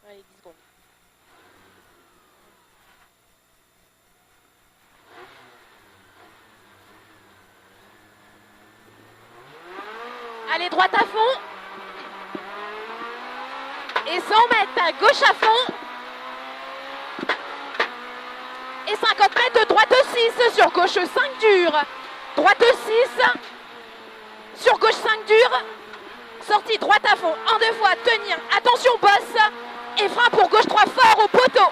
Allez, 10 secondes. Allez, droite à fond. Et 100 mètres, gauche à fond. Et 50 mètres de droite 6, sur gauche 5 dur. Droite 6, sur gauche 5 dur. Sortie droite à fond, en 2 fois, tenir. Attention, bosse. Et frein pour gauche 3 fort au poteau.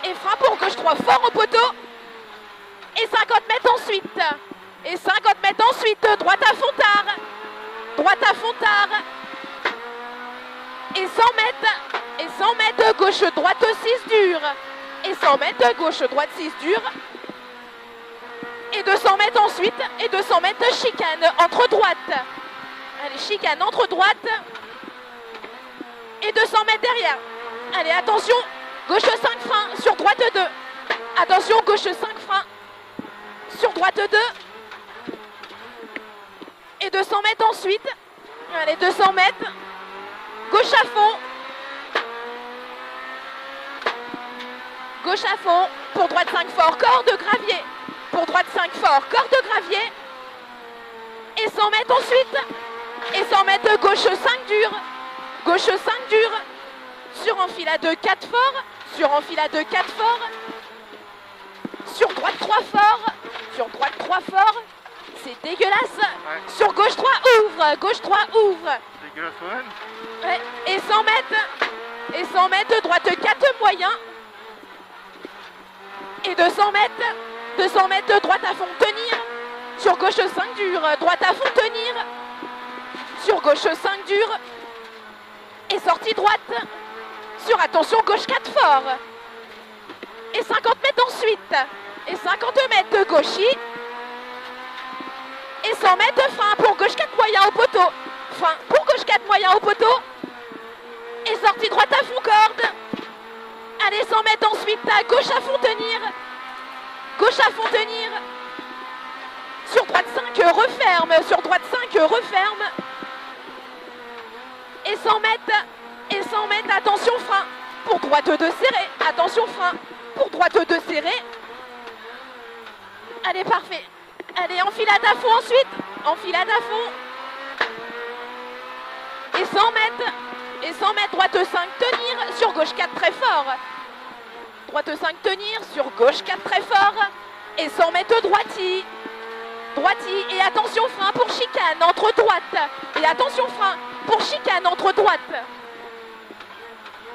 Et frein pour gauche 3 fort au poteau. Et 50 mètres ensuite. Et 50 mètres ensuite, droite à fond tard. Droite à fond tard. Et 100 mètres. Et 100 mètres, gauche droite 6 dur. Et 100 mètres, gauche droite 6 dur. Et 200 mètres ensuite. Et 200 mètres chicane entre droite. Allez, chicane entre droite. Et 200 mètres derrière. Allez, attention. Gauche 5 freins sur droite 2. Attention, gauche 5 freins sur droite 2. Et 200 mètres ensuite. Allez, 200 mètres. Gauche à fond. Gauche à fond. Pour droite 5 fort, corps de gravier. Pour droite 5 fort, corps de gravier. Et 100 mètres ensuite. Et 100 mètres gauche 5 dur. Gauche 5 dur. Sur enfilade 4 fort. Sur enfilade 4 fort. Sur droite 3 fort. Sur droite 3 fort. C'est dégueulasse. Ouais. Sur gauche 3 ouvre. Gauche 3 ouvre. Dégueulasse quand même. Ouais. Et 100 mètres. Et 100 mètres droite 4 moyen. Et 200 mètres. 200 mètres droite à fond tenir. Sur gauche 5 dur. Droite à fond tenir. Sur gauche 5 dur. Et sortie droite. Sur attention gauche 4 fort. Et 50 mètres ensuite. Et 50 mètres gauchis. Et 100 mètres frein pour gauche 4 moyen au poteau. Frein pour gauche 4 moyen au poteau. Et sortie droite à fond corde. Allez, 100 mètres ensuite. À gauche à fond tenir. Gauche à fond tenir. Sur droite 5 referme. Sur droite 5 referme. Et 100 mètres. Et 100 mètres, attention frein. Pour droite 2 serré. Attention frein. Pour droite 2 serré. Allez, parfait. Allez, enfilade à fond ensuite. Enfilade à fond. Et 100 mètres. Et 100 mètres, droite 5 tenir. Sur gauche 4 très fort. Droite 5 tenir. Sur gauche 4 très fort. Et 100 mètres droiti. Droiti. Et attention frein pour chicane entre droite. Et attention frein pour chicane entre droite.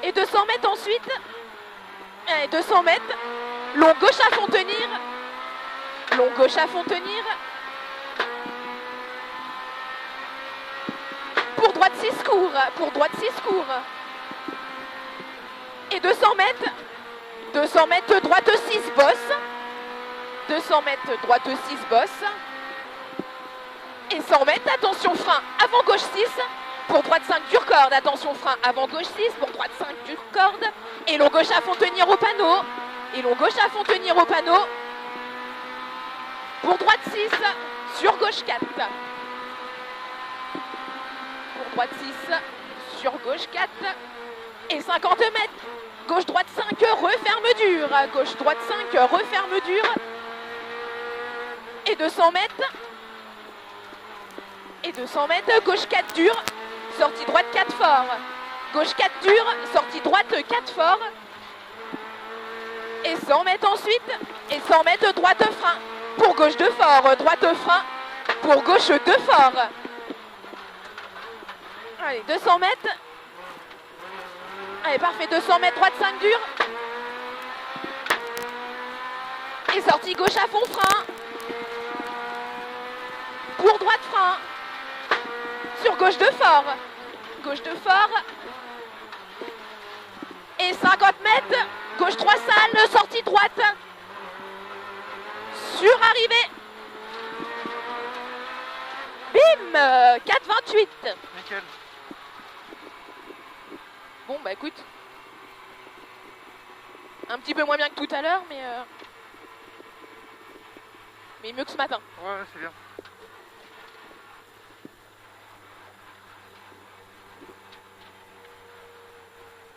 Et 200 mètres ensuite. Et 200 mètres. Long gauche à fond tenir. Long gauche à fond tenir. Pour droite 6 court. Pour droite 6 court. Et 200 mètres. 200 mètres droite 6 bosse. 200 mètres droite 6 bosse. Et 100 mètres, attention frein avant gauche 6. Pour droite 5 dur corde. Attention frein avant gauche 6. Pour droite 5 dur corde. Et long gauche à fond tenir au panneau. Et long gauche à fond tenir au panneau. Pour droite 6, sur gauche 4. Pour droite 6, sur gauche 4. Et 50 mètres. Gauche droite 5, referme dur. Gauche droite 5, referme dur. Et 200 mètres. Et 200 mètres, gauche 4 dur. Sortie droite 4 fort. Gauche 4 dur, sortie droite 4 fort. Et 100 mètres ensuite. Et 100 mètres droite frein. Pour gauche 2 fort, droite frein. Pour gauche 2 fort. Allez, 200 mètres. Allez, parfait, 200 mètres, droite 5 dur. Et sortie gauche à fond frein. Pour droite frein. Sur gauche 2 fort. Gauche 2 fort. Et 50 mètres. Gauche 3 sale, sortie droite. Sur arrivée. Bim, 4,28. Nickel. Bon, bah écoute. Un petit peu moins bien que tout à l'heure, mais mieux que ce matin. Ouais, c'est bien.